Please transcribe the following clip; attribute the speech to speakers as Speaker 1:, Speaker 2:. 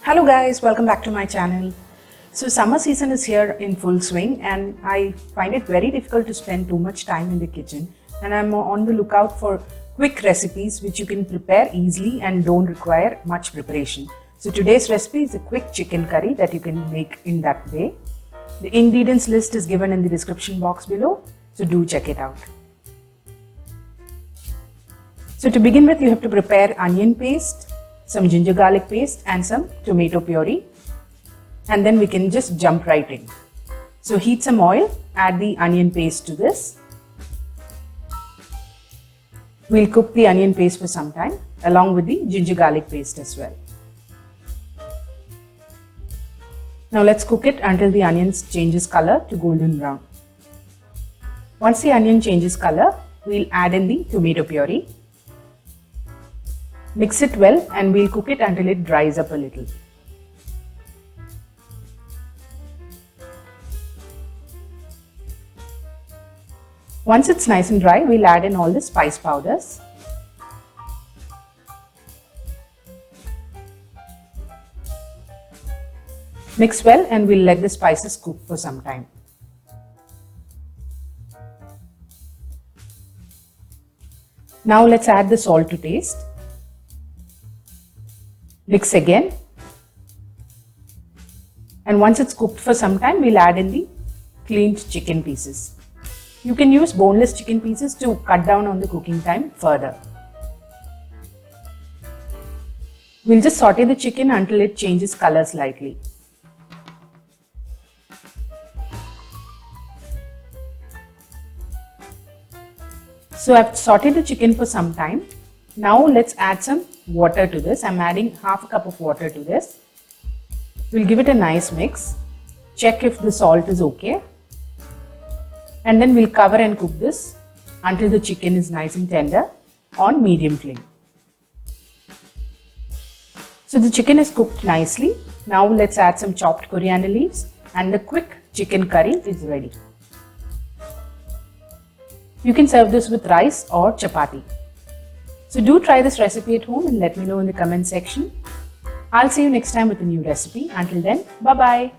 Speaker 1: Hello guys, welcome back to my channel. So summer season is here in full swing and I find it very difficult to spend too much time in the kitchen, and I'm on the lookout for quick recipes which you can prepare easily and don't require much preparation. So today's recipe is a quick chicken curry that you can make in that way. The ingredients list is given in the description box below, so do check it out. So to begin with, you have to prepare onion paste, some ginger garlic paste and some tomato puree, and then we can just jump right in. So heat some oil, add the onion paste to this. We'll cook the onion paste for some time along with the ginger garlic paste as well. Now let's cook it until the onions changes color to golden brown. Once the onion changes color, we'll add in the tomato puree. Mix it well and we'll cook it until it dries up a little. Once it's nice and dry, we'll add in all the spice powders. Mix well and we'll let the spices cook for some time. Now let's add the salt to taste. Mix again, and once it's cooked for some time, we'll add in the cleaned chicken pieces. You can use boneless chicken pieces to cut down on the cooking time further. We'll just saute the chicken until it changes color slightly. So I've sauteed the chicken for some time. Now let's add some water to this. I'm adding half a cup of water to this. We'll give it a nice mix. Check if the salt is okay. And then we'll cover and cook this until the chicken is nice and tender on medium flame. So the chicken is cooked nicely. Now let's add some chopped coriander leaves and the quick chicken curry is ready. You can serve this with rice or chapati. So do try this recipe at home and let me know in the comment section. I'll see you next time with a new recipe. Until then, bye-bye.